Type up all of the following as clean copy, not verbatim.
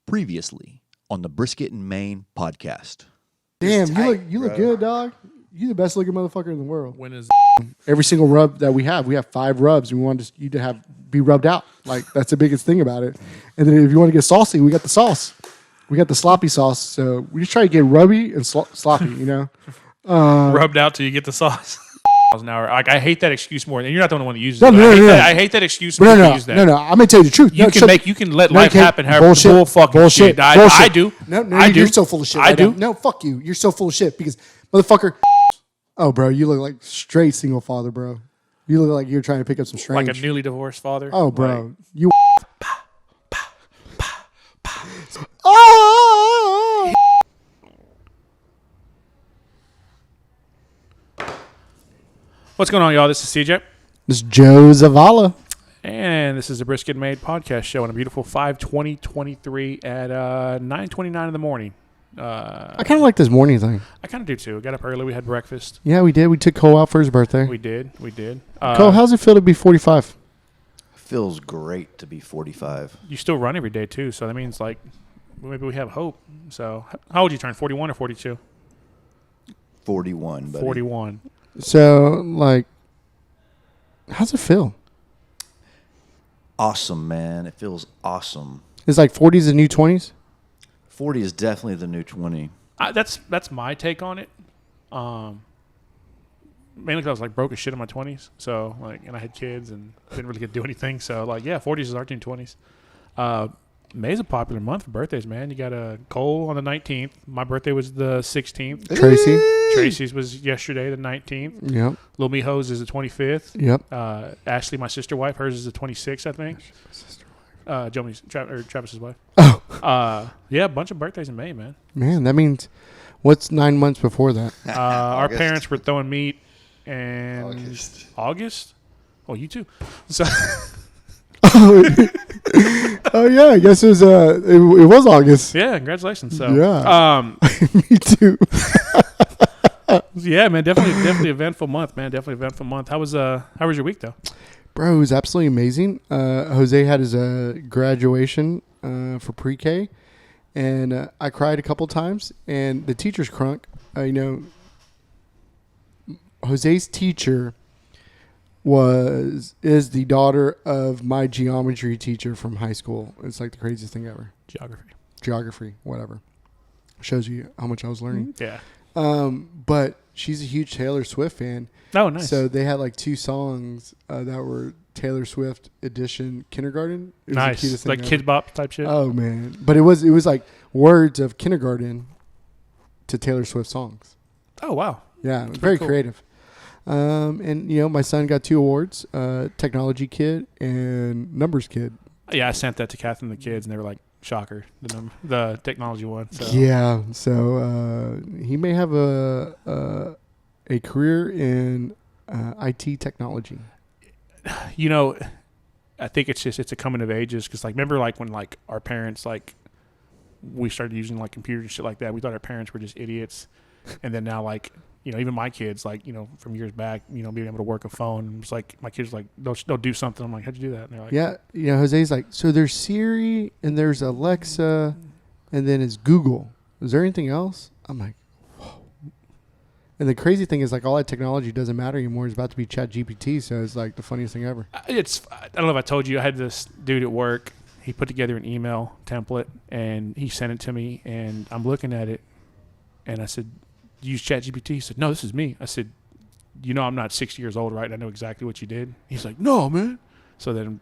Previously on the Brisket and Main podcast. Damn, tight, you look good, dog. You the best looking motherfucker in the world. When is Every single rub that we have 5 rubs, and we want you to be rubbed out. Like that's the biggest thing about it. And then if you want to get saucy, we got the sauce. We got the sloppy sauce. So we just try to get rubby and sloppy, you know. rubbed out till you get the sauce? An hour. Like I hate that excuse more. And you're not the only one that uses No, it. no, I, hate no, that, no. I hate that excuse. No, use that. No. I'm gonna tell you the truth. You can let life happen. However, bullshit. Bullshit. Bullshit. I do. No, I do. You're so full of shit. I right do. now. No, fuck you. You're so full of shit because motherfucker. Oh, bro, you look like straight single father, bro. You look like you're trying to pick up some strange. Like a newly divorced father. Oh, bro, Like, you. Oh! what's going on, y'all? This is CJ. This is Joe Zavala. And this is the Brisket and Main podcast show on a beautiful 5/20/23 at 9:29 in the morning. I kind of like this morning thing. I kind of do too. Got up early. We had breakfast. Yeah, we did. We took Cole out for his birthday. We did. Cole, how's it feel to be 45? Feels great to be 45. You still run every day too, so that means like maybe we have hope. So how old you turn? 41 or 42? 41, buddy. 41. So, like, how's it feel? Awesome, man. It feels awesome. It's like 40s the new 20s? 40 is definitely the new 20. That's my take on it. Mainly because I was like broke as shit in my 20s. So like, and I had kids and didn't really get to do anything. So like, yeah, 40s is our new 20s. May's a popular month for birthdays, man. You got a Cole on the 19th. My birthday was the 16th. Tracy? Tracy's was yesterday, the 19th. Yep. Lil Miho's is the 25th. Yep. Ashley, my sister wife, hers is the 26th, I think. Jomi's Travis's wife. Oh. Yeah, a bunch of birthdays in May, man. Man, that means what's 9 months before that? Our parents were throwing meat in August. Oh, you too. So Oh yeah, I guess it was August. yeah, congratulations. So Yeah. Me too. yeah, man, definitely eventful month, man. Definitely eventful month. How was your week though? Bro, it was absolutely amazing. Jose had his graduation for pre-K, and I cried a couple times. And the teacher's crunk, Jose's teacher is the daughter of my geometry teacher from high school. It's like the craziest thing ever. Geography, whatever. Shows you how much I was learning. Yeah. But she's a huge Taylor Swift fan. Oh, nice. So they had like 2 songs that were Taylor Swift edition kindergarten. It was nice. the cutest thing Like ever. Kid Bop type shit. Oh man. But it was like words of kindergarten to Taylor Swift songs. Oh wow. Yeah, very cool. creative. And my son got 2 awards, technology kid and numbers kid. Yeah, I sent that to Catherine and the kids, and they were like, "Shocker!" The technology one. So. Yeah. So he may have a career in IT technology. I think it's a coming of ages because like remember like when like our parents like we started using like computers and shit like that. We thought our parents were just idiots, and then now like. Even my kids, like, from years back, being able to work a phone. It's like, my kids like, they'll do something. I'm like, how'd you do that? And they're like, yeah. Jose's like, so there's Siri and there's Alexa and then it's Google. Is there anything else? I'm like, whoa. And the crazy thing is like all that technology doesn't matter anymore. It's about to be ChatGPT. So it's like the funniest thing ever. I don't know if I told you, I had this dude at work. He put together an email template and he sent it to me and I'm looking at it and I said, use ChatGPT. He said, no, this is me. I said, I'm not 60 years old, right? I know exactly what you did. He's like, no, man. So then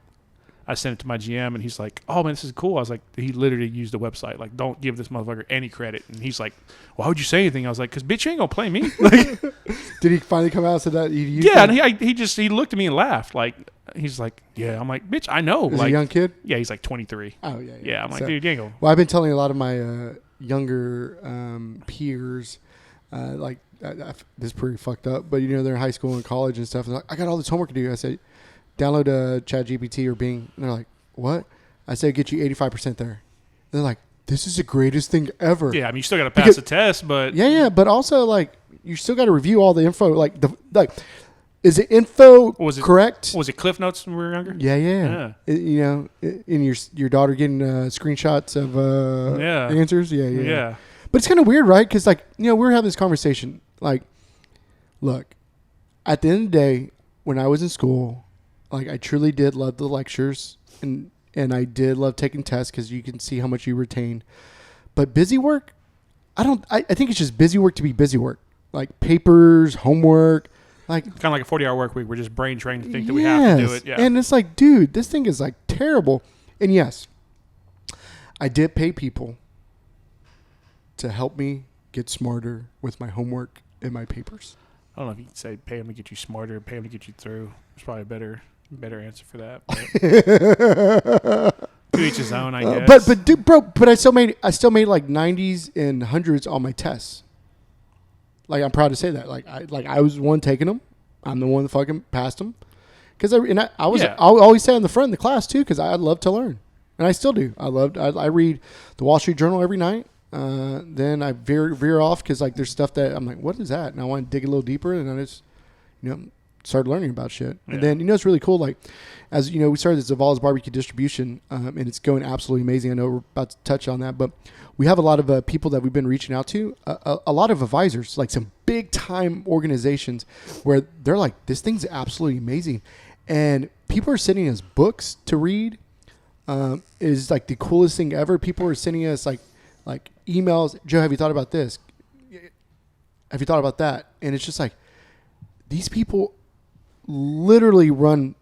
I sent it to my GM and he's like, oh man, this is cool. I was like, he literally used the website. Like, don't give this motherfucker any credit. And he's like, well, how would you say anything? I was like, because bitch, you ain't gonna play me. Like, did he finally come out and said that? Yeah. And he looked at me and laughed. Like, he's like, yeah. I'm like, bitch, I know. Is like, he a young kid? Yeah. He's like 23. Oh yeah. Yeah. I'm like, dude, you ain't gonna. Well, I've been telling a lot of my younger peers, this is pretty fucked up, but they're in high school and college and stuff. And like, I got all this homework to do. I said, download ChatGPT or Bing. And they're like, what? I said, get you 85% there. And they're like, this is the greatest thing ever. Yeah, I mean, you still got to pass the test, but yeah. But also, like, you still got to review all the info. Is the info Was it correct? Was it Cliff Notes when we were younger? Yeah. In your daughter getting screenshots of answers. Yeah. But it's kind of weird, right? Because we were having this conversation. Like, look, at the end of the day, when I was in school, I truly did love the lectures, and I did love taking tests because you can see how much you retain. But busy work, I think it's just busy work to be busy work, like papers, homework. Like kind of like a 40-hour work week. We're just brain trained to think that we have to do it. Yeah. And it's like, dude, this thing is terrible. And yes, I did pay people to help me get smarter with my homework and my papers. I don't know if you can say pay them to get you smarter, pay them to get you through. There's probably a better answer for that. To each his own, I guess. But dude, bro, I still made like 90s and 100s on my tests. I'm proud to say that. I was the one taking them. I'm the one that fucking passed them. Because I always say in the front of the class too, because I love to learn, and I still do. I read the Wall Street Journal every night. Then I veer off because there's stuff that I'm like, what is that? And I want to dig a little deeper, and I just started learning about shit. Yeah. And then it's really cool. As you know, we started this Zavala's barbecue distribution, and it's going absolutely amazing. I know we're about to touch on that, but we have a lot of people that we've been reaching out to, a lot of advisors, some big time organizations where they're like, this thing's absolutely amazing. And people are sending us books to read. Is the coolest thing ever. People are sending us like emails. Joe, have you thought about this? Have you thought about that? And it's just these people literally run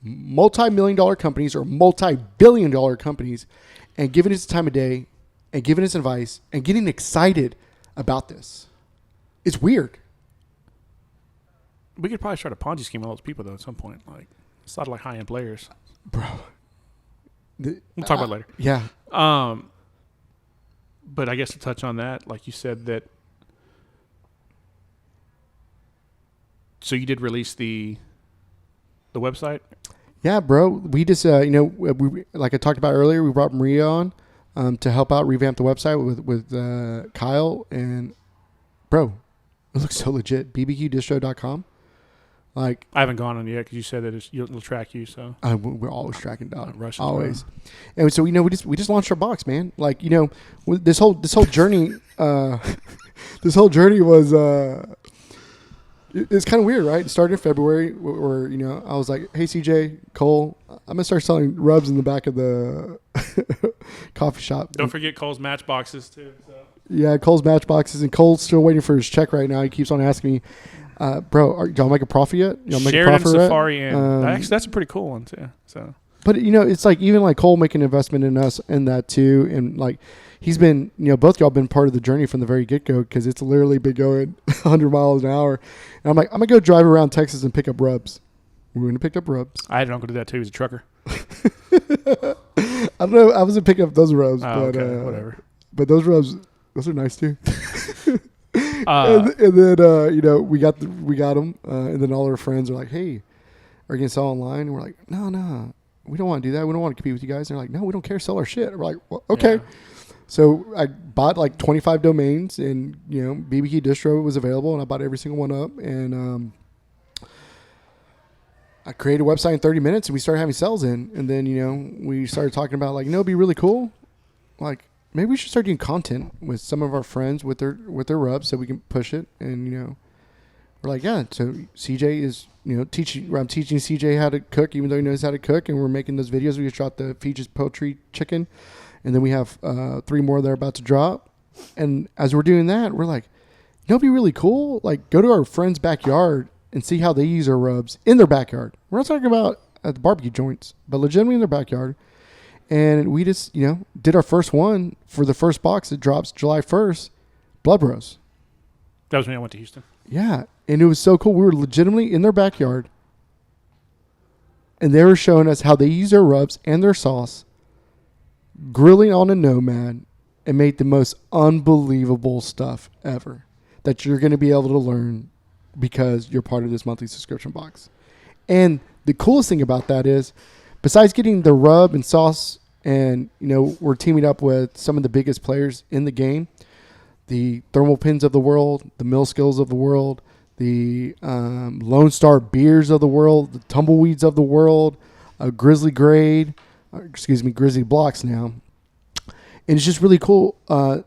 multi-million-dollar companies or multi-billion-dollar companies, and giving us the time of day and giving us advice and getting excited about this. It's weird. We could probably start a Ponzi scheme with those people, though, at some point. It's a lot of high-end players. Bro. We'll talk about it later. Yeah. But I guess to touch on that, like you said that. So you did release the website? Yeah, bro. We just, we like I talked about earlier, we brought Maria on to help out revamp the website with Kyle. And, bro, it looks so legit. bbqdistro.com. I haven't gone on yet because you said that it'll track you. So we're always tracking down, Russian always. And so we just launched our box, man. This whole journey, this whole journey was it's kind of weird, right? It started in February, where I was like, hey CJ, Cole, I'm gonna start selling rubs in the back of the coffee shop. Don't forget Cole's Matchboxes too. So. Yeah, Cole's Matchboxes, and Cole's still waiting for his check right now. He keeps on asking me. Bro, y'all make a profit yet? Y'all make Sheridan a profit Safari Inn. Actually, that's a pretty cool one too. So, but it's even Cole making an investment in us in that too, and he's been, both y'all been part of the journey from the very get go, because it's literally been going 100 miles an hour. And I'm like, I'm gonna go drive around Texas and pick up rubs. We're gonna pick up rubs. I had an uncle do that too. He's a trucker. I don't know. I wasn't picking up those rubs, but okay, whatever. But those rubs, those are nice too. And then we got them, and then all our friends are like, "Hey, are you gonna sell online?" And we're like, "No, we don't want to do that. We don't want to compete with you guys." And they're like, "No, we don't care. Sell our shit." And we're like, well, "Okay." Yeah. So I bought 25 domains, and BBQ Distro was available, and I bought every single one up, and I created a website in 30 minutes, and we started having sales in, and then we started talking about it'd be really cool, maybe we should start doing content with some of our friends with their rubs so we can push it. And, we're like, yeah. So CJ is, I'm teaching CJ how to cook, even though he knows how to cook. And we're making those videos. We just dropped the Features Poultry Chicken. And then we have 3 more that are about to drop. And as we're doing that, we're like, it'd be really cool. Go to our friend's backyard and see how they use our rubs in their backyard. We're not talking about at the barbecue joints, but legitimately in their backyard. And we just, did our first one for the first box that drops July 1st, Blood Bros. That was when I went to Houston. Yeah. And it was so cool. We were legitimately in their backyard, and they were showing us how they use their rubs and their sauce, grilling on a Nomad, and made the most unbelievable stuff ever that you're going to be able to learn because you're part of this monthly subscription box. And the coolest thing about that is, besides getting the rub and sauce, and we're teaming up with some of the biggest players in the game, the Thermal Pins of the world, the Mill Skills of the world, the Lone Star beers of the world, the tumbleweeds of the world, Grizzly blocks now. And it's just really cool.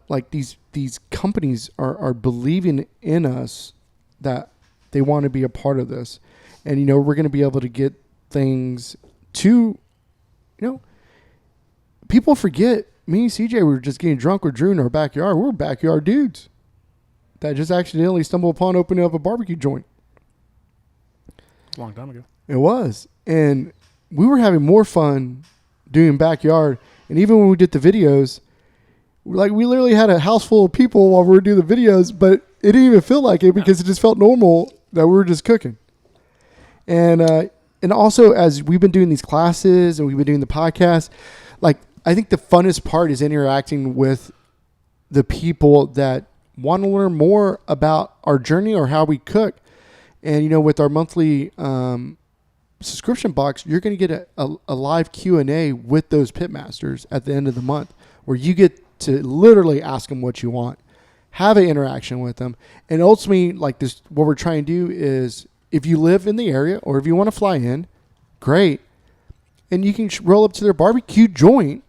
Like these companies are believing in us that they want to be a part of this. And, you know, we're going to be able to get things to, you know, people forget me and CJ were just getting drunk with Drew in our backyard. We're backyard dudes that just accidentally stumbled upon opening up a barbecue joint. A long time ago. It was. And we were having more fun doing backyard. And even when we did the videos, like we literally had a house full of people while we were doing the videos, but it didn't even feel like it because it just felt normal that we were just cooking. And also as we've been doing these classes and we've been doing the podcast, like I think the funnest part is interacting with the people that want to learn more about our journey or how we cook. And, you know, with our monthly subscription box, you're going to get a live Q&A with those pitmasters at the end of the month where you get to literally ask them what you want, have an interaction with them. And ultimately, like this, what we're trying to do is if you live in the area or if you want to fly in, great. And you can roll up to their barbecue joint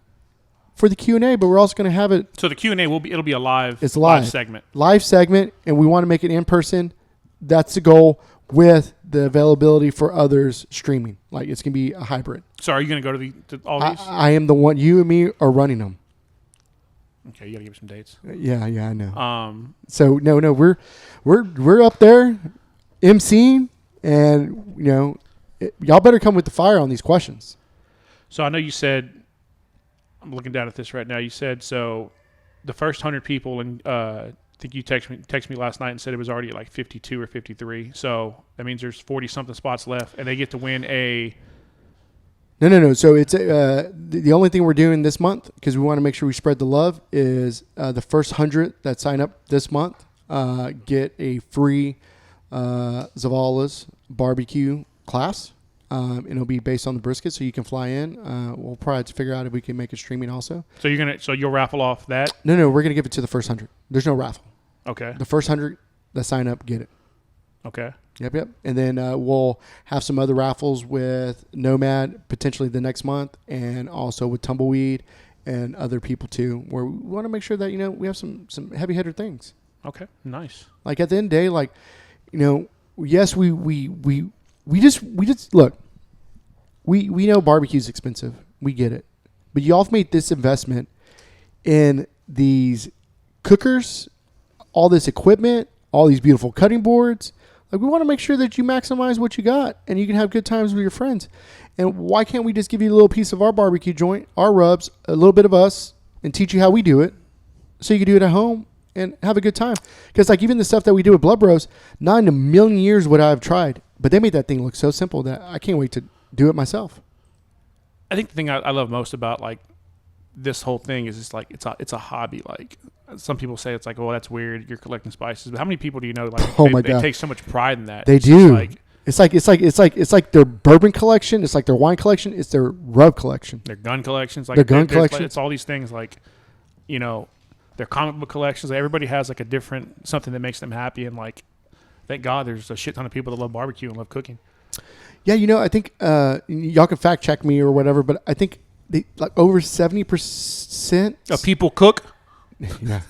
for the Q&A, but we're also going to have it. So the Q&A it'll be a live, it's live segment. Live segment, and we want to make it in person. That's the goal with the availability for others streaming. Like it's going to be a hybrid. So are you going to go to all these? I am the one. You and me are running them. Okay, you got to give me some dates. Yeah, I know. So no, we're up there, emceeing, and you know, y'all better come with the fire on these questions. So I know you said, I'm looking down at this right now. You said so, the first 100 people, and I think you texted me last night and said it was already at like 52 or 53. So that means there's 40 something spots left, and they get to win a. No. So it's the only thing we're doing this month because we want to make sure we spread the love is the first 100 that sign up this month get a free Zavala's barbecue class. And it'll be based on the brisket, so you can fly in. We'll probably have to figure out if we can make it streaming also. So you'll raffle off that? No, we're gonna give it to the first 100. There's no raffle. Okay. The first 100 that sign up get it. Okay. Yep. And then we'll have some other raffles with Nomad potentially the next month, and also with Tumbleweed and other people too, where we want to make sure that you know we have some heavy hitter things. Okay. Nice. Like at the end of the day, like you know, yes, we just look. We know barbecue's expensive. We get it. But y'all have made this investment in these cookers, all this equipment, all these beautiful cutting boards. Like we want to make sure that you maximize what you got and you can have good times with your friends. And why can't we just give you a little piece of our barbecue joint, our rubs, a little bit of us, and teach you how we do it so you can do it at home and have a good time? Because like even the stuff that we do with Blood Bros, not in a million years would I have tried. But they made that thing look so simple that I can't wait to do it myself. I think the thing I love most about like this whole thing is just like it's a hobby. Like some people say it's like, oh, that's weird, you're collecting spices. But how many people do you know like they take so much pride in that? They do. It's like their bourbon collection. It's like their wine collection. It's their rub collection. Their gun collections. Like their gun collection. It's all these things like, you know, their comic book collections. Like everybody has like a different something that makes them happy. And like, thank God there's a shit ton of people that love barbecue and love cooking. Yeah, you know, I think y'all can fact check me or whatever, but I think like over 70% of people cook. Yeah,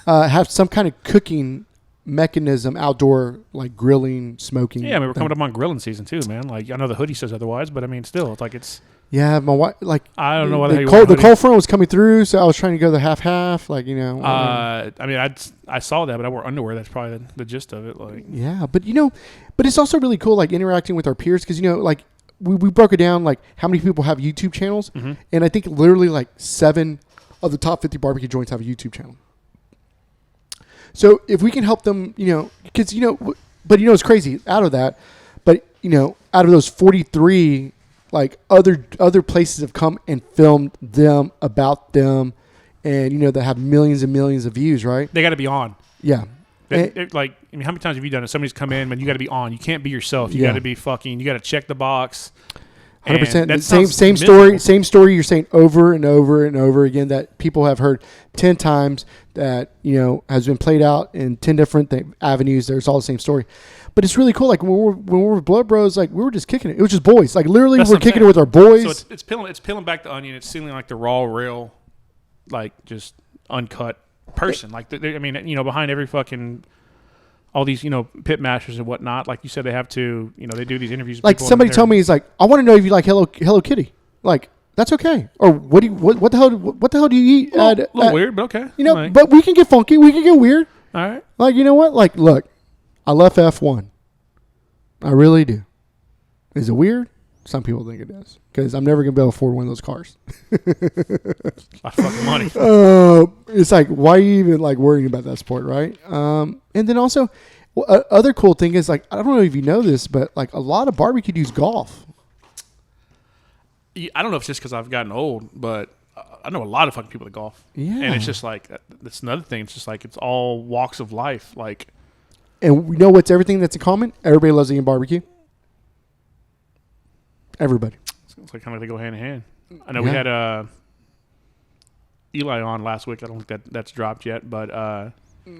have some kind of cooking mechanism, outdoor, like grilling, smoking. Yeah, I mean, we're coming up on grilling season too, man. Like, I know the hoodie says otherwise, but I mean, still, it's like it's. Yeah, my wife, like, I don't know what the cold front was coming through, so I was trying to go the half, like, you know. I mean, I saw that, but I wore underwear. That's probably the gist of it. Like, yeah, but you know, but it's also really cool, like interacting with our peers, because you know, like we broke it down, like how many people have YouTube channels, and I think literally like 7 of the top 50 barbecue joints have a YouTube channel. So if we can help them, you know, because you know, but you know, it's crazy out of that, but you know, out of those 43. Like other places have come and filmed them about them, and you know they have millions and millions of views, right? They got to be on. Yeah. Like, I mean, how many times have you done it? Somebody's come in, man. You got to be on. You can't be yourself. You got to be fucking. You got to check the box. 100%. That Same sounds story. miserable. Same story. You're saying over and over and over again that people have heard 10 times. That has been played out in 10 different avenues. There's all the same story, but it's really cool. Like when we're with Blood Bros, like we were just kicking it. It was just boys. Like literally, we're kicking it with our boys. So it's peeling back the onion. It's sealing like the raw, real, like just uncut person. Like behind every fucking. All these, pit masters and whatnot. Like you said, they have to, they do these interviews. With like people somebody told me, he's like, I want to know if you like Hello Kitty. Like that's okay. Or what the hell do you eat? A little weird, but okay. Like, but we can get funky. We can get weird. All right. Like you know what? Like look, I love F1. I really do. Is it weird? Some people think it is because I'm never gonna be able to afford one of those cars. A lot of fucking money. It's like why are you even like worrying about that sport, right? And then also, other cool thing is like I don't know if you know this, but like a lot of barbecue use golf. I don't know if it's just because I've gotten old, but I know a lot of fucking people that golf. Yeah, and it's just like that's another thing. It's just like it's all walks of life. Like, and we know what's everything that's in common. Everybody loves eating barbecue. Everybody. It's like kind of like they go hand in hand. I know we had Eli on last week. I don't think that's dropped yet, but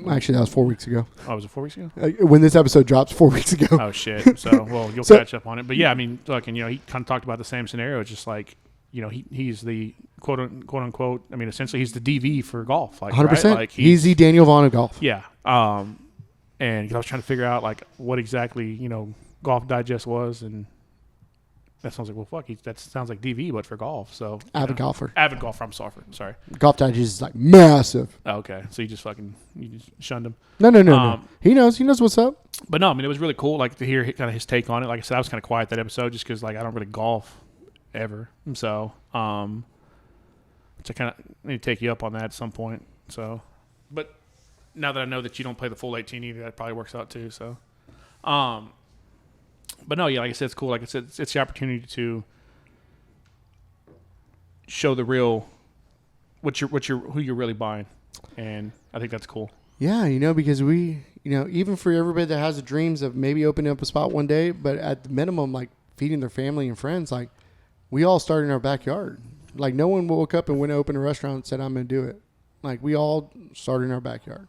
actually that was 4 weeks ago. Oh, was it 4 weeks ago? When this episode drops, 4 weeks ago. Oh shit! So well, you'll catch up on it. But yeah, I mean, look, and he kind of talked about the same scenario. It's just like he's the quote unquote. I mean, essentially he's the DV for golf. Like 100%. Right? Like he's the Daniel Vaughn of golf. Yeah. And I was trying to figure out like what exactly Golf Digest was, and that sounds like that sounds like DV, but for golf. So Avid golfer. Avid golfer. I'm sorry. Golf Digest is like massive. Oh, okay, so you just shunned him. No. He knows what's up. But no, I mean it was really cool like to hear kind of his take on it. Like I said, I was kind of quiet that episode just because like I don't really golf ever. So which I kind of need to take you up on that at some point. So, but now that I know that you don't play the full 18 either, that probably works out too. So, but no, yeah, like I said, it's cool. Like I said, it's the opportunity to show the real who you're really buying, and I think that's cool. Yeah, because we, even for everybody that has the dreams of maybe opening up a spot one day, but at the minimum, like feeding their family and friends, like we all started in our backyard. Like no one woke up and went to open a restaurant and said, I'm going to do it. Like we all started in our backyard.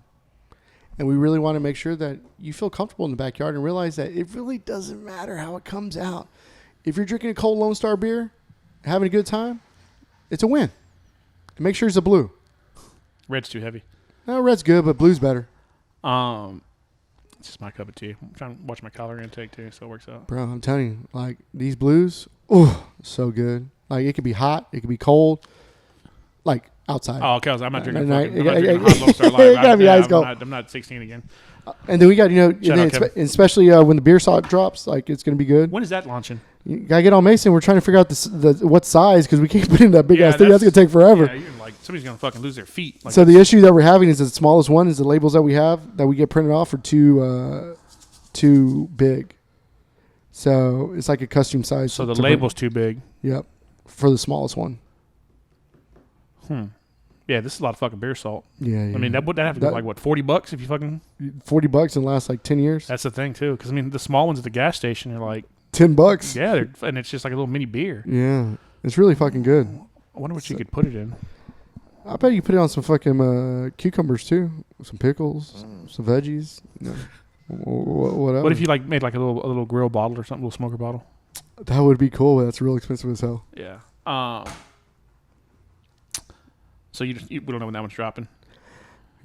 And we really want to make sure that you feel comfortable in the backyard and realize that it really doesn't matter how it comes out. If you're drinking a cold Lone Star beer, having a good time, it's a win. And make sure it's a blue. Red's too heavy. No, red's good, but blue's better. It's just my cup of tea. I'm trying to watch my calorie intake too, so it works out. Bro, I'm telling you, like these blues, so good. Like it could be hot, it could be cold, like outside. Oh, okay. I'm not drinking. No, I'm not drinking hot Lone Star Live. It gotta be ice cold. I'm not 16 again. And then we got, Shout out, Kevin. especially when the beer salt drops, like it's gonna be good. When is that launching? You gotta get on Mason. We're trying to figure out what size because we can't put in that big ass thing. That's gonna take forever. Yeah, you're like somebody's gonna fucking lose their feet. Like so the issue that we're having is the smallest one is the labels that we have that we get printed off are too big. So it's like a custom size. So the label's too big. Yep, for the smallest one. Yeah, this is a lot of fucking beer salt. Yeah. I mean, that have to be like what, $40 if you fucking $40 and last like 10 years. That's the thing too, because I mean the small ones at the gas station are like $10. Yeah, and it's just like a little mini beer. Yeah, it's really fucking good. I wonder what you could put it in. I bet you put it on some fucking cucumbers too, some pickles, some veggies. Whatever. What if you like made like a little grill bottle or something, a little smoker bottle? That would be cool, but that's real expensive as hell. Yeah. So we don't know when that one's dropping.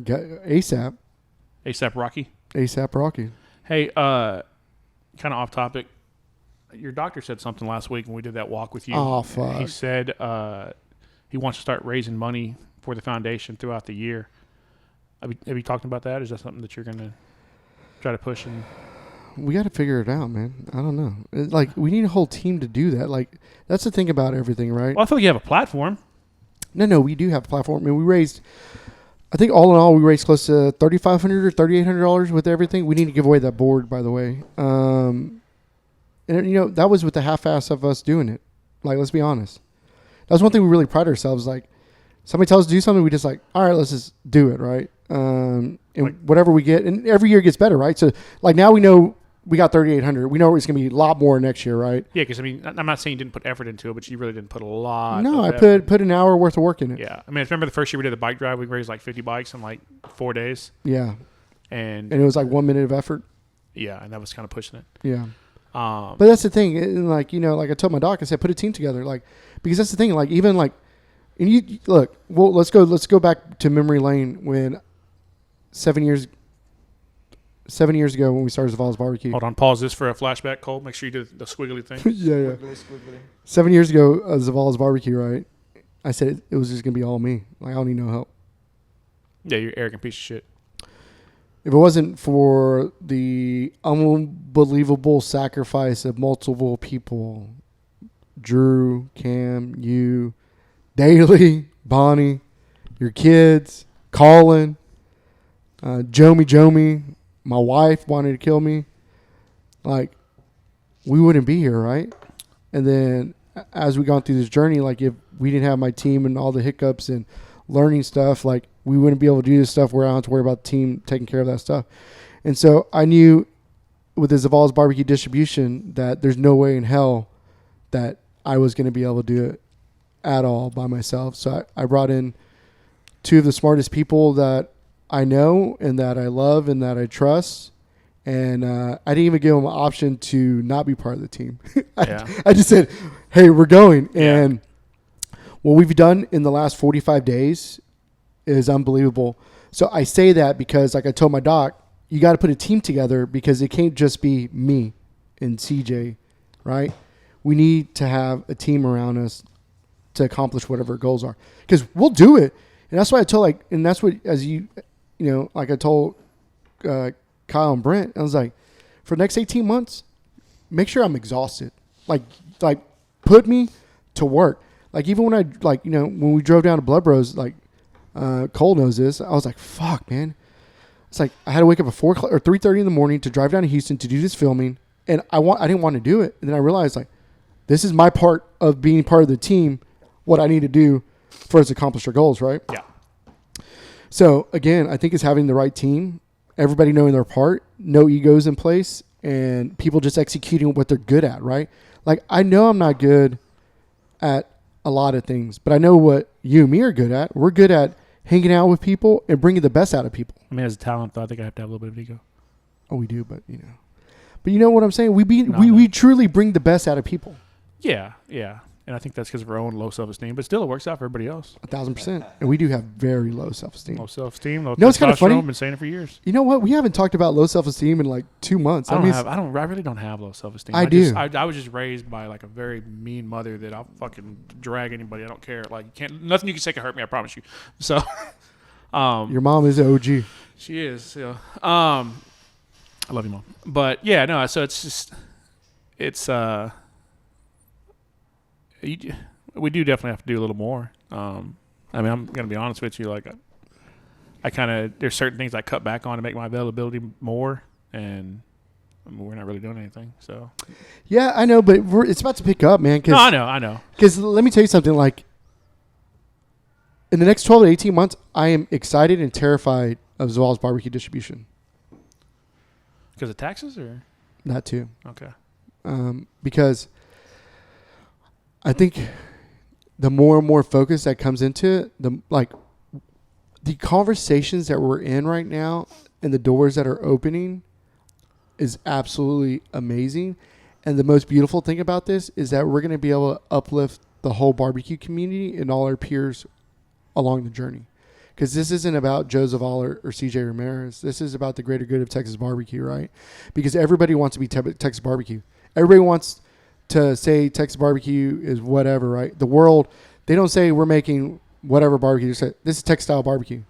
Got ASAP. ASAP Rocky. ASAP Rocky. Hey, kind of off topic. Your doctor said something last week when we did that walk with you. Oh, fuck. He said he wants to start raising money for the foundation throughout the year. Have you talked about that? Is that something that you're going to try to push? We got to figure it out, man. I don't know. We need a whole team to do that. Like, that's the thing about everything, right? Well, I feel like you have a platform. No, we do have a platform. I mean, we raised, I think all in all, we raised close to $3,500 or $3,800 with everything. We need to give away that board, by the way. And, that was with the half-ass of us doing it. Like, let's be honest. That's one thing we really pride ourselves. Like, somebody tells us to do something, we just like, all right, let's just do it, right? And whatever we get, and every year gets better, right? So, like, now we know we got 3,800. We know it's going to be a lot more next year, right? Yeah, because I mean, I'm not saying you didn't put effort into it, but you really didn't put a lot. No, of I effort. put an hour worth of work in it. Yeah, I mean, I remember the first year we did the bike drive. We raised like 50 bikes in like 4 days. Yeah. And it was like 1 minute of effort. Yeah, and that was kind of pushing it. Yeah. But that's the thing. And like, like I told my doc, I said, put a team together. Like, because that's the thing. Like, even like, and you look, well, let's go back to memory lane when 7 years ago when we started Zavala's Barbecue. Hold on, pause this for a flashback, Cole. Make sure you do the squiggly thing. Yeah. 7 years ago, Zavala's Barbecue, right? I said it was just going to be all me. Like, I don't need no help. Yeah, you're an arrogant piece of shit. If it wasn't for the unbelievable sacrifice of multiple people, Drew, Cam, you, Daly, Bonnie, your kids, Colin, Jomi, my wife wanted to kill me, like, we wouldn't be here, right? And then as we gone through this journey, like, if we didn't have my team and all the hiccups and learning stuff, like, we wouldn't be able to do this stuff where I don't have to worry about the team taking care of that stuff. And so I knew with the Zavala's Barbecue distribution that there's no way in hell that I was going to be able to do it at all by myself. So I brought in two of the smartest people that I know and that I love and that I trust. And I didn't even give them an option to not be part of the team. I just said, hey, we're going. Yeah. And what we've done in the last 45 days is unbelievable. So I say that because, like I told my doc, you got to put a team together because it can't just be me and CJ, right? We need to have a team around us to accomplish whatever goals are, because we'll do it. And that's why I told, like, and that's what, as like I told Kyle and Brent, I was like, for the next 18 months, make sure I'm exhausted. Like put me to work. Like, even when I, like, when we drove down to Blood Bros, like, Cole knows this, I was like, fuck, man. It's like I had to wake up at 4 o'clock or 3:30 in the morning to drive down to Houston to do this filming, and I didn't want to do it. And then I realized, like, this is my part of being part of the team, what I need to do for us to accomplish our goals, right? Yeah. So, again, I think it's having the right team, everybody knowing their part, no egos in place, and people just executing what they're good at, right? Like, I know I'm not good at a lot of things, but I know what you and me are good at. We're good at hanging out with people and bringing the best out of people. I mean, as a talent, though, I think I have to have a little bit of ego. Oh, we do, but you know what I'm saying? We truly bring the best out of people. Yeah. And I think that's because of our own low self-esteem, but still it works out for everybody else. 1,000%. And we do have very low self-esteem. Low self-esteem, low it's kind of funny. I've been saying it for years. You know what? We haven't talked about low self-esteem in like 2 months. I really don't have low self-esteem. I do. I was just raised by like a very mean mother that I'll fucking drag anybody. I don't care. Like, nothing you can say can hurt me. I promise you. So, your mom is an OG. She is. Yeah. I love you, Mom. But yeah, no. So we do definitely have to do a little more. I mean, I'm gonna be honest with you. Like, I kind of, there's certain things I cut back on to make my availability more, and we're not really doing anything. So yeah, I know, but it's about to pick up, man. No, I know. Because let me tell you something. Like, in the next 12 to 18 months, I am excited and terrified of Zawala's Barbecue distribution. Because of taxes, or that too? Okay. Because I think the more and more focus that comes into it, the conversations that we're in right now and the doors that are opening is absolutely amazing. And the most beautiful thing about this is that we're going to be able to uplift the whole barbecue community and all our peers along the journey. Because this isn't about Joe Zavala or CJ Ramirez. This is about the greater good of Texas barbecue, right? Because everybody wants to be Texas barbecue. Everybody wants to say Texas barbecue is whatever, right? The world, they don't say we're making whatever barbecue. They say this is Texas style barbecue.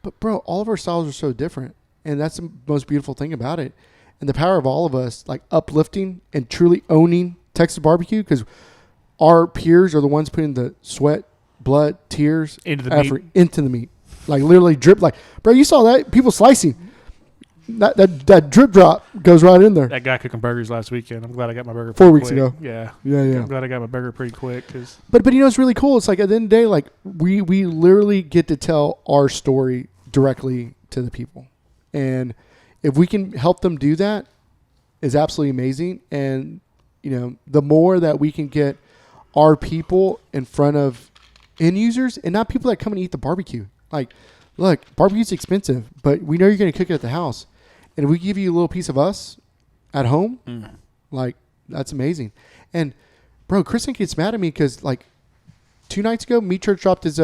But, bro, all of our styles are so different. And that's the most beautiful thing about it. And the power of all of us, like, uplifting and truly owning Texas barbecue, because our peers are the ones putting the sweat, blood, tears, into the effort meat. Into the meat. Like, literally drip. Like, bro, you saw that? People slicing. That drip drop goes right in there. That guy cooking burgers last weekend. I'm glad I got my burger 4 pretty weeks quick. ago. Yeah. Yeah. I'm glad I got my burger pretty quick. But it's really cool. It's like, at the end of the day, like, we literally get to tell our story directly to the people. And if we can help them do that, is absolutely amazing. And, the more that we can get our people in front of end users and not people that come and eat the barbecue. Like, look, barbecue's expensive, but we know you're going to cook it at the house. And if we give you a little piece of us at home, like, that's amazing. And, bro, Kristen gets mad at me because, like, 2 nights ago, Meat Church dropped his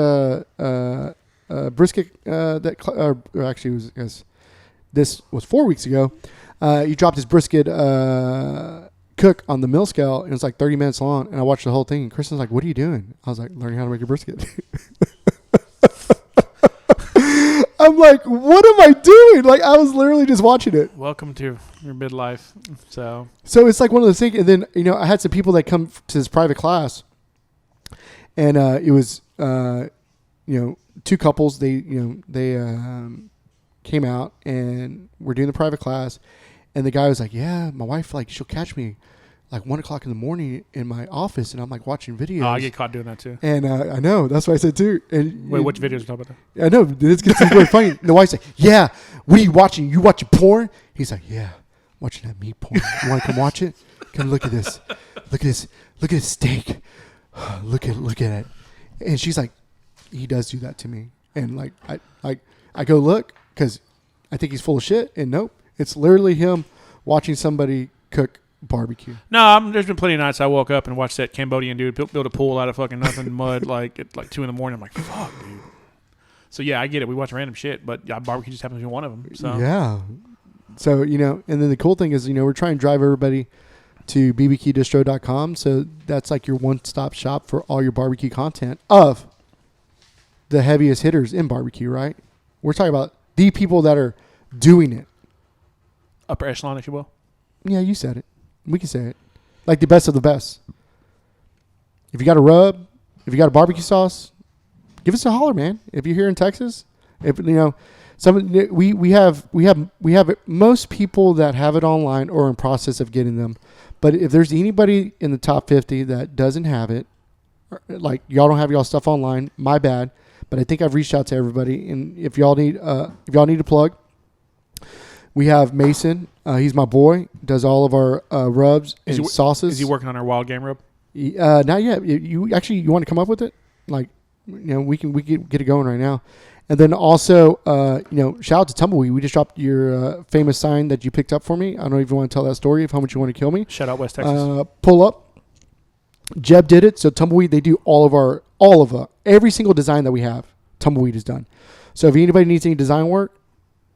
brisket actually, this was 4 weeks ago. He dropped his brisket cook on the mill scale, and it's like 30 minutes long. And I watched the whole thing, and Kristen's like, "What are you doing?" I was like, "Learning how to make a brisket." I'm like, "What am I doing?" Like, I was literally just watching it. Welcome to your midlife. So it's like one of those things. And then I had some people that come to this private class, and it was 2 couples. They came out and we're doing the private class. And the guy was like, "Yeah, my wife, like, she'll catch me like 1 o'clock in the morning in my office, and I'm like watching videos." I get caught doing that too. And I know, that's what I said too. And wait, which videos are you talking about? I know, this gets really funny. And the wife's like, "Yeah, what are you watching? You watching porn?" He's like, "Yeah, I'm watching that meat porn. You want to come watch it? Come look at this. Look at this. Look at this steak. Look at it." And she's like, "He does do that to me." And like, I go look because I think he's full of shit. And nope. It's literally him watching somebody cook barbecue. No, there's been plenty of nights I woke up and watched that Cambodian dude build a pool out of fucking nothing mud like at like 2 in the morning. I'm like, fuck, dude. So yeah, I get it. We watch random shit, but barbecue just happens to be one of them. So yeah. So and then the cool thing is we're trying to drive everybody to bbqdistro.com. So that's like your one-stop shop for all your barbecue content of the heaviest hitters in barbecue. Right? We're talking about the people that are doing it. Upper echelon, if you will. Yeah, you said it. We can say it. Like the best of the best. If you got a rub, if you got a barbecue sauce, give us a holler, man. If you're here in Texas, if we have most people that have it online or in process of getting them. But if there's anybody in the top 50 that doesn't have it, like y'all don't have y'all stuff online, my bad. But I think I've reached out to everybody, and if y'all need a plug. We have Mason. He's my boy. Does all of our rubs and sauces. Is he working on our wild game rub? Not yet. You want to come up with it? Like, we can get it going right now. And then also, shout out to Tumbleweed. We just dropped your famous sign that you picked up for me. I don't know if you want to tell that story of how much you want to kill me. Shout out West Texas. Pull up. Jeb did it. So Tumbleweed, they do every single design that we have. Tumbleweed is done. So if anybody needs any design work,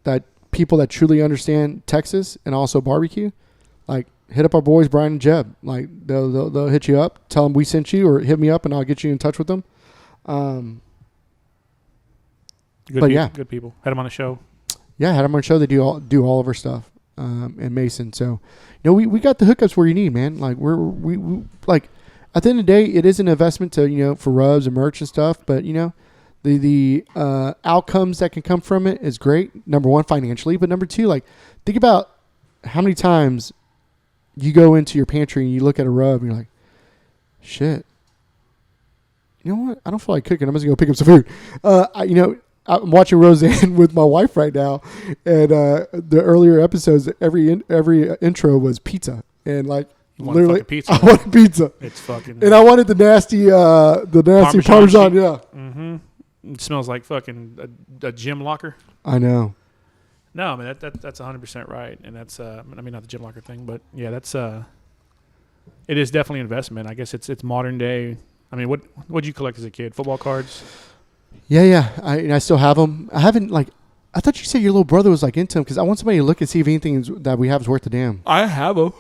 that people that truly understand Texas and also barbecue, like, hit up our boys Brian and Jeb. Like, they'll hit you up, tell them we sent you, or hit me up and I'll get you in touch with them. Good people. Had them on the show. Yeah, had them on the show. They do all of our stuff. And Mason. So, we got the hookups where you need, man. Like, we like, at the end of the day, it is an investment to for rubs and merch and stuff. But the outcomes that can come from it is great. Number one, financially, but number two, like, think about how many times you go into your pantry and you look at a rub and you're like, shit, you know what? I don't feel like cooking. I'm just gonna pick up some food. I'm watching Roseanne with my wife right now, and the earlier episodes, every intro was pizza, and like, literally, pizza. I wanted pizza. It's fucking, and I wanted the nasty Parmesan. Yeah. Mm-hmm. It smells like fucking a gym locker. I know. No, I mean that's 100% right, and that's not the gym locker thing, but yeah, that's it is definitely an investment. I guess it's modern day. I mean, what'd you collect as a kid? Football cards? Yeah. I still have them. I haven't, like, I thought you said your little brother was like into them, because I want somebody to look and see if anything that we have is worth a damn. I have them.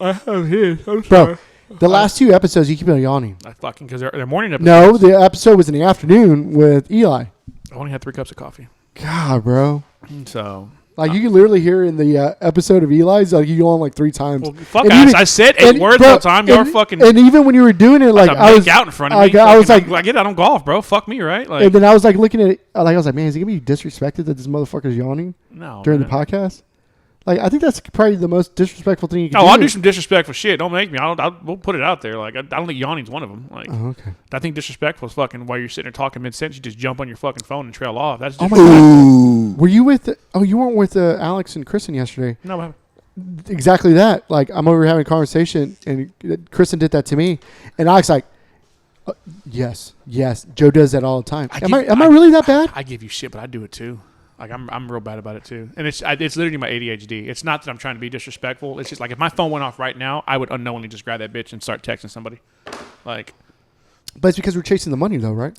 I have his. I'm sorry. Bro, the last 2 episodes, you keep on yawning. I fucking, because they're morning episodes. No, the episode was in the afternoon with Eli. I only had 3 cups of coffee. God, bro. So, like, you can literally hear in the episode of Eli's, like, you yawn like 3 times. Well, fuck us. I said 8 words all the time. You're fucking. And even when you were doing it, like, I was out in front of me. I was like, I get out on golf, bro. Fuck me, right? Like, and then I was like looking at it, like, I was like, man, is he gonna be disrespected that this motherfucker's yawning? No, during the podcast? Like, I think that's probably the most disrespectful thing you can do. Oh, I'll do some disrespectful shit. Don't make me. We'll put it out there. Like, I don't think yawning's one of them. Like, okay. I think disrespectful is fucking while you're sitting there talking mid-sentence, you just jump on your fucking phone and trail off. That's disrespectful. Were you with? You weren't with Alex and Kristen yesterday. No, exactly that. Like, I'm over here having a conversation, and Kristen did that to me, and I was like, yes. Joe does that all the time. Am I really that bad? I give you shit, but I do it too. Like, I'm real bad about it too. And it's literally my ADHD. It's not that I'm trying to be disrespectful. It's just like if my phone went off right now, I would unknowingly just grab that bitch and start texting somebody. Like, but it's because we're chasing the money, though, right?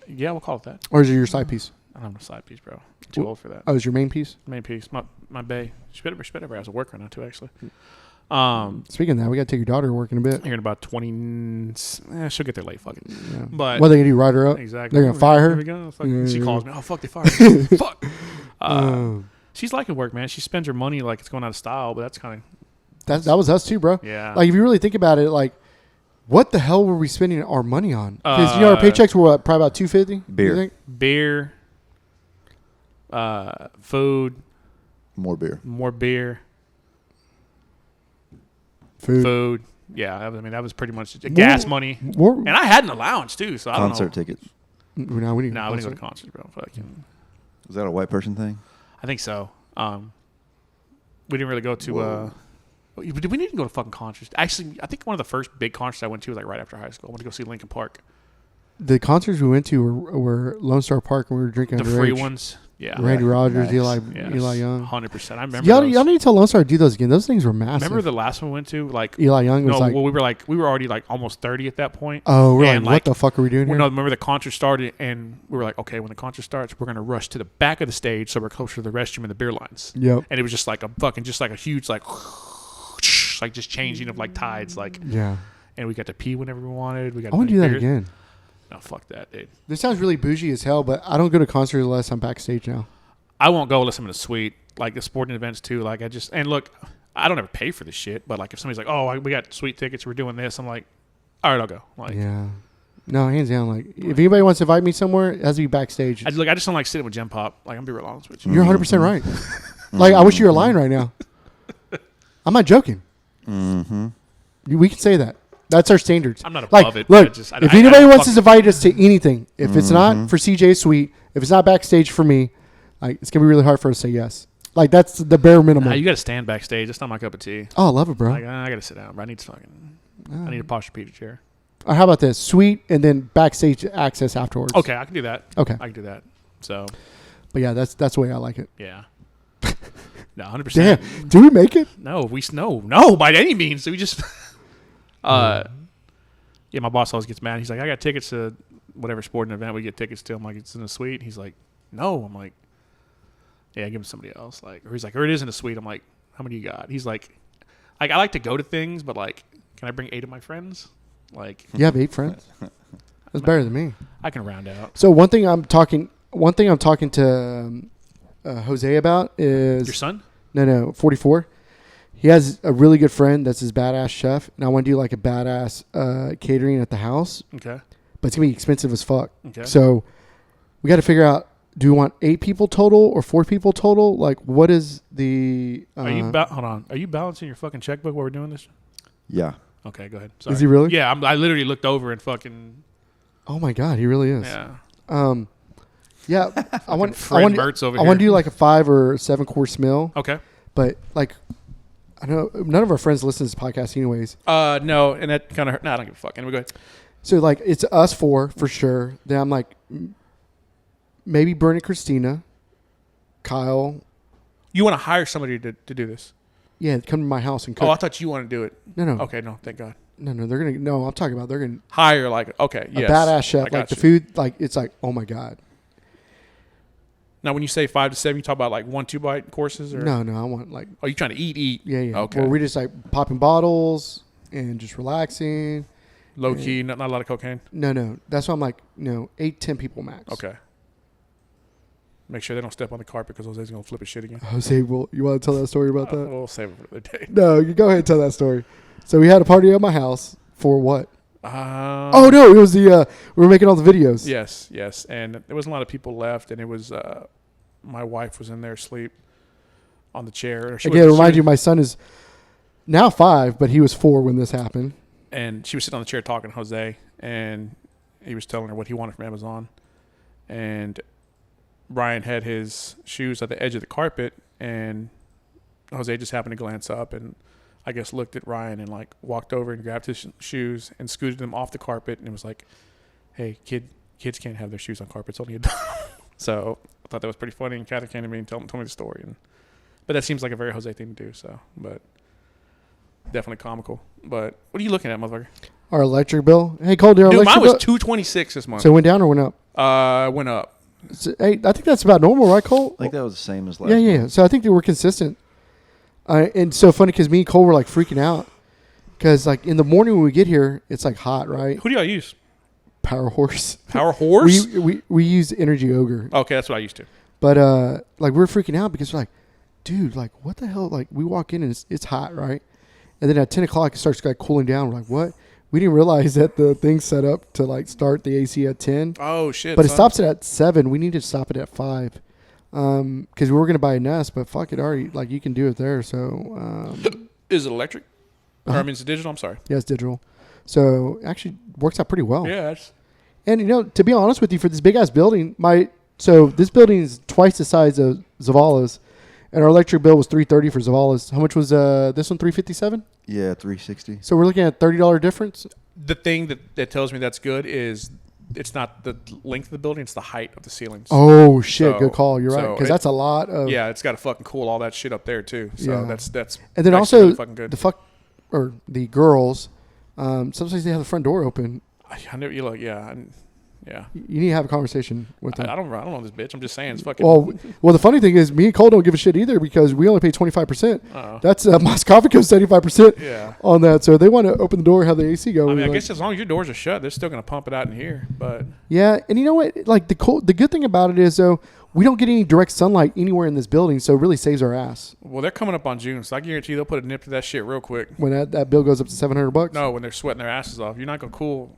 Yeah, we'll call it that. Or is it your side piece? I don't have a side piece, bro. I'm too old for that. Oh, is your main piece? Main piece. My bae. She better has a work right now too, actually. Speaking of that, we got to take your daughter to work in a bit. Here in about 20. She'll get there late, fucking. Yeah. But what are they gonna do? Ride her up? Exactly. They're gonna fire her. Here we go. She calls me. Oh fuck, they fired me. Fuck. She's liking work, man. She spends her money like it's going out of style, but that's kind of. That was us too, bro. Yeah. Like if you really think about it, like, what the hell were we spending our money on? Because our paychecks were probably about $250. Beer. Beer. Food. More beer. Food. Yeah, that was pretty much gas money. And I had an allowance too, so I don't know. Concert tickets. No, we didn't go to concerts, bro. Fucking. Was that a white person thing? I think so. We didn't really go to. Did we need to go to fucking concerts? Actually, I think one of the first big concerts I went to was like right after high school. I went to go see Linkin Park. The concerts we went to were Lone Star Park, and we were drinking the underage. free ones. Yeah, Randy Rogers, nice. Eli Young, 100%. I remember. Y'all need to tell Lone Star to do those again. Those things were massive. Remember the last one we went to? Like Eli Young was we were already like almost 30 at that point. Oh, we're like, what the fuck are we doing here? No, remember the concert started, and we were like, okay, when the concert starts, we're gonna rush to the back of the stage so we're closer to the restroom and the beer lines. Yep. And it was just like a huge like just changing of like tides, like. Yeah. And we got to pee whenever we wanted. I want to do that again. No, fuck that, dude. This sounds really bougie as hell, but I don't go to concerts unless I'm backstage now. I won't go unless I'm in a suite. Like the sporting events too. Like and look, I don't ever pay for this shit. But like if somebody's like, oh, we got suite tickets, we're doing this, I'm like, all right, I'll go. Like, yeah. No, hands down. Like if anybody wants to invite me somewhere, it has to be backstage. I just don't like sitting with Gem Pop. Like I'm gonna be real honest with you. You're 100% right. Like I wish you were lying right now. I'm not joking. Mm-hmm. We can say that. That's our standards. I'm not above it. Look, if anybody wants to invite us to anything, if it's not for CJ's suite, if it's not backstage for me, like it's gonna be really hard for us to say yes. Like that's the bare minimum. Nah, you got to stand backstage. That's not my cup of tea. Oh, I love it, bro. Like, I got to sit down, bro. I need a posture pizza chair. Or how about this? Suite and then backstage access afterwards. Okay, I can do that. Okay, I can do that. So, but yeah, that's the way I like it. Yeah. No, 100%. Damn, do we make it? No, no, by any means. We just, yeah, my boss always gets mad. He's like, I got tickets to whatever sporting event we get tickets to. I'm like, it's in the suite. He's like, no. I'm like, yeah, give him somebody else. Like, or he's like, or it is in the suite. I'm like, how many you got? He's like, I like to go to things, but like, can I bring 8 of my friends? Like, you have 8 friends. That's better than me. I can round out. So one thing I'm talking to Jose about is your son. No, 44. He has a really good friend that's his badass chef, and I want to do like a badass catering at the house. Okay. But it's gonna be expensive as fuck. Okay. So we got to figure out: do we want 8 people total or 4 people total? Like, what is the? Are you hold on? Are you balancing your fucking checkbook while we're doing this? Yeah. Okay, go ahead. Sorry. Is he really? Yeah, I literally looked over and fucking. Oh my god, he really is. Yeah. Yeah, I want to do like a 5 or 7 course meal. Okay. But like, I know none of our friends listen to this podcast anyways. No, and that kind of hurt. No, I don't give a fuck. Anyway, go ahead. So like, it's us 4 for sure. Then I'm like, maybe Bern and Christina, Kyle. You want to hire somebody to do this? Yeah, come to my house and cook. Oh, I thought you wanted to do it. No. Okay, no, thank God. No, they're gonna. No, I'm talking about they're gonna hire like a badass chef. Like the food, like it's like, oh my god. Now, when you say 5 to 7, you talk about like 1-2 bite courses, or no, I want like. Oh, you trying to eat? Yeah. Okay. Where we just like popping bottles and just relaxing. Low key, not a lot of cocaine. No. That's why I'm like, 8-10 people max. Okay. Make sure they don't step on the carpet because Jose's gonna flip his shit again. Jose, well, you want to tell that story about that? We'll save it for another day. No, you go ahead and tell that story. So we had a party at my house for what? Oh no, it was we were making all the videos. Yes, and there wasn't a lot of people left, and it was my wife was in there asleep on the chair. Again, remind you, my son is now 5, but he was 4 when this happened. And she was sitting on the chair talking to Jose, and he was telling her what he wanted from Amazon, and Brian had his shoes at the edge of the carpet, and Jose just happened to glance up and I guess looked at Ryan and like walked over and grabbed his shoes and scooted them off the carpet and was like, "Hey, kids can't have their shoes on carpet. It's only adults." So I thought that was pretty funny. And Catherine came to me and told me the story. But that seems like a very Jose thing to do. So, but definitely comical. But what are you looking at, motherfucker? Our electric bill. Hey, Cole, Dude, electric mine was bill? $226 this month. So it went down or went up? Went up. So, hey, I think that's about normal, right, Cole? I think that was the same as last. Yeah. So I think that we're consistent. And so funny because me and Cole were like freaking out because like in the morning when we get here, it's like hot, right? Who do y'all use? Power Horse. Power Horse? We use Energy Ogre. Okay, that's what I used to. But like we're freaking out because we're like, dude, like what the hell? Like we walk in and it's hot, right? And then at 10 o'clock it starts like cooling down. We're like, what? We didn't realize that the thing's set up to like start the AC at 10. Oh shit! But it stops it at 7. We need to stop it at 5. Because we were gonna buy a Nest, but fuck it, already like you can do it there. So is it electric? Or I mean, it's digital. I'm sorry. Yeah, it's digital. So actually works out pretty well. Yeah. And you know, to be honest with you, for this big ass building, this building is twice the size of Zavala's, and our electric bill was $330 for Zavala's. How much was this one? $357. Yeah, $360. So we're looking at $30 difference. The thing that tells me that's good is it's not the length of the building; it's the height of the ceilings. Oh shit! So- Good call. You're right, so because that's a lot of. Yeah, it's got to fucking cool all that shit up there too. So Yeah. that's And then actually also really fucking good. the girls. Sometimes they have the front door open. I know you look. Yeah. Yeah. You need to have a conversation with them. I don't know this bitch. I'm just saying it's fucking. Well, the funny thing is, me and Cole don't give a shit either because we only pay 25%. Uh-oh. That's Moscovico's 75% Yeah. on that. So they want to open the door, have the AC go. I mean, I like, guess as long as your doors are shut, they're still gonna pump it out in here. But yeah, and you know what? Like the good thing about it is though, we don't get any direct sunlight anywhere in this building, so it really saves our ass well, they're coming up on June, so I guarantee they'll put a nip to that shit real quick. when that bill goes up to $700. No, when they're sweating their asses off, you're not gonna cool.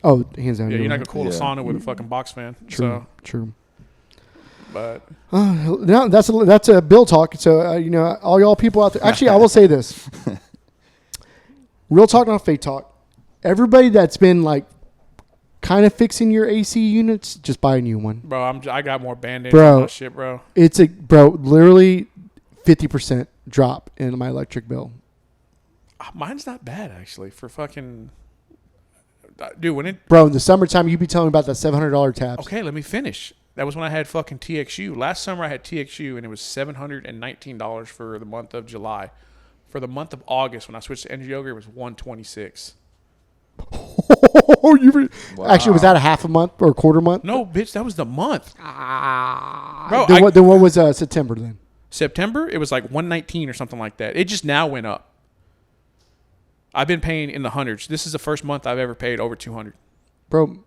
Oh, hands down. Yeah, you're not right. gonna cool a sauna with a fucking box fan. True. So, True. but No, that's a bill talk. So you know, all y'all people out there. Actually, I will say this: real talk, not fake talk. Everybody that's been like kind of fixing your AC units, just buy a new one, bro, I got more band-aids Bro. on my shit, bro. It's literally 50% drop in my electric bill. Mine's not bad actually for fucking. Dude, when it Bro, in the summertime, you be telling me about that $700 tabs. okay, let me finish. That was when I had fucking TXU. Last summer I had TXU and it was $719 for the month of July. For the month of August, when I switched to Energy Yogurt, it was $126. Actually, was that a half a month or a quarter month? No, bitch, that was the month. Bro, Then what was September then? September, it was like $119 or something like that. It just now went up. I've been paying in the hundreds. This is the first month I've ever paid over $200. Bro,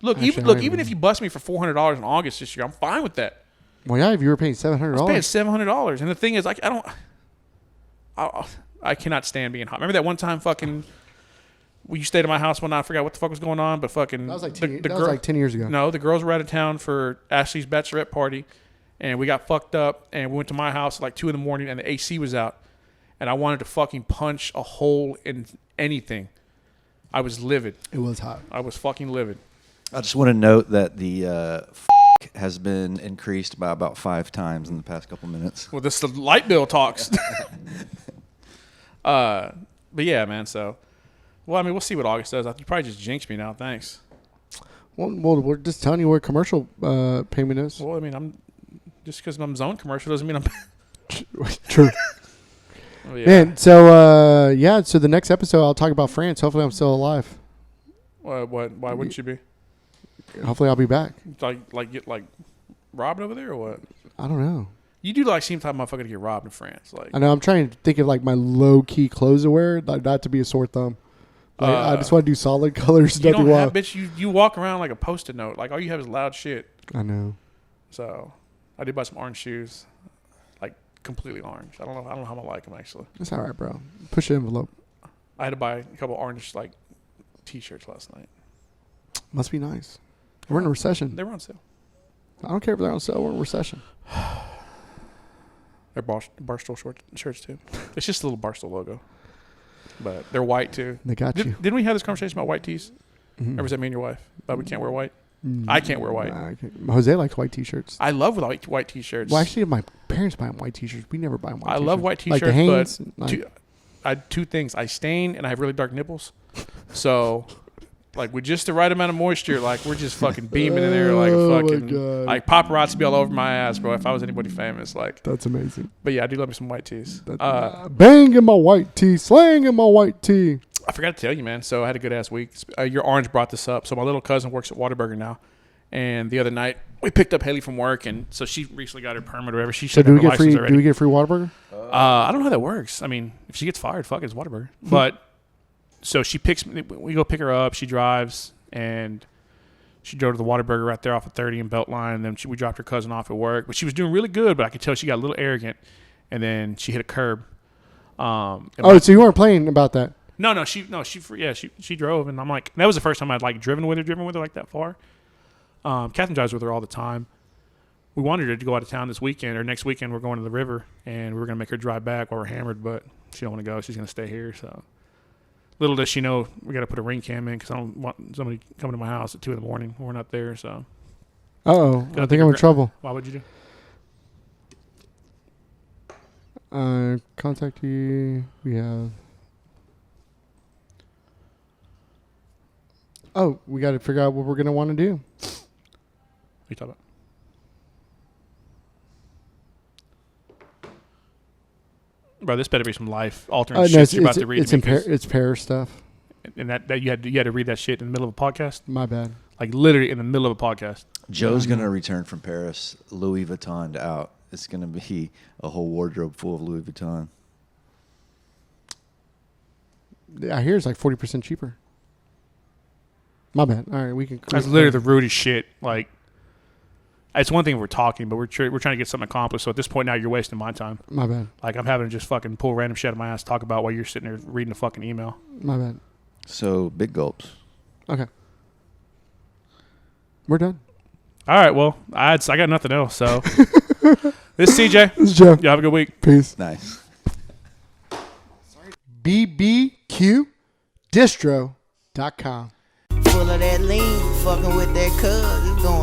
Look, even if you bust me for $400 in August this year, I'm fine with that. well, yeah, if you were paying $700. I was paying $700, and the thing is, like, I cannot stand being hot. Remember that one time, fucking, you stayed at my house one night. I forgot what the fuck was going on, but fucking That was like 10 years ago. No, the girls were out of town for Ashley's bachelorette party, and we got fucked up, and we went to my house at like 2 a.m, and the AC was out, and I wanted to fucking punch a hole in anything. I was livid. It was hot. I was fucking livid. I just want to note that the has been increased by about 5 times in the past couple minutes. Well, this the light bill talks. But yeah, man. So, well, I mean, we'll see what August does. You probably just jinxed me now. Thanks. Well, we're just telling you what commercial payment is. Well, I mean, I'm just because I'm zone commercial doesn't mean I'm. True. Well, yeah. Man, so so the next episode I'll talk about France. Hopefully I'm still alive. What? Why wouldn't you be? Hopefully I'll be back. Get robbed over there or what? I don't know. You do like seem type of motherfucker to get robbed in France, like. I know. I'm trying to think of like my low key clothes to wear, like not to be a sore thumb. Like, I just want to do solid colors. You Nothing don't have, wild. bitch. You walk around like a post-it note. Like all you have is loud shit. I know. So, I did buy some orange shoes, like completely orange. I don't know how I'm gonna like them actually. It's all right, bro. Push the envelope. I had to buy a couple orange like t-shirts last night. Must be nice. We're in a recession. They were on sale. I don't care if they're on sale. We're in a recession. They're Barstool shirts too. It's just a little Barstool logo, but they're white too. They got you. Didn't we have this conversation about white tees? Mm-hmm. Or was that me and your wife? But we can't wear white. I can't wear white. Jose likes white T-shirts. I love white T-shirts. Well, actually, my parents buy white T-shirts. We never buy white T-shirts. I love white Like T-shirts, the Hanes, but I had two things. I stain and I have really dark nipples. So, like, with just the right amount of moisture, like, we're just fucking beaming in there like Oh, my fucking, God. like, paparazzi be all over my ass, bro, if I was anybody famous. Like, That's amazing. but yeah, I do love me some white tees. Bang in my white tee, slang in my white tee. I forgot to tell you, man. So I had a good ass week. Your orange brought this up. So my little cousin works at Whataburger now, and the other night we picked up Haley from work, and so she recently got her permit or whatever. She So should do have we her get free? license already. Do we get free Whataburger? I don't know how that works. I mean, if she gets fired, fuck it, it's Whataburger. But so she picks me. We go pick her up. She drives, and she drove to the Whataburger right there off of 30 and Beltline. And then we dropped her cousin off at work. But she was doing really good. But I could tell she got a little arrogant, and then she hit a curb. So you weren't playing about that? No, she drove, and I'm like, that was the first time I'd like driven with her like that far. Catherine drives with her all the time. We wanted her to go out of town this weekend or next weekend. We're going to the river, and we were gonna make her drive back while we're hammered, but she don't want to go. She's gonna stay here. So little does she know we got to put a ring cam in because I don't want somebody coming to my house at 2 a.m. when we're not there. So. I think I'm in trouble. Why would you do? Contact you. We have. Oh, we got to figure out what we're gonna want to do. What are you talking about? Bro, this better be some life-altering shit you're about to read. It's Paris stuff. And that you had to read that shit in the middle of a podcast? My bad. Like literally in the middle of a podcast. Joe's going to return from Paris, Louis Vuitton out. It's going to be a whole wardrobe full of Louis Vuitton. I hear it's like 40% cheaper. My bad. All right, we can. That's literally the rudest shit. Like, it's one thing if we're talking, but we're trying to get something accomplished. So at this point now, you're wasting my time. My bad. Like, I'm having to just fucking pull random shit out of my ass, talk about while you're sitting there reading a fucking email. My bad. So, big gulps. Okay. We're done. All right, well, I got nothing else. So, this is CJ. This is Joe. You have a good week. Peace. Nice. BBQdistro.com. Full of that lean, fucking with that cuz, it's going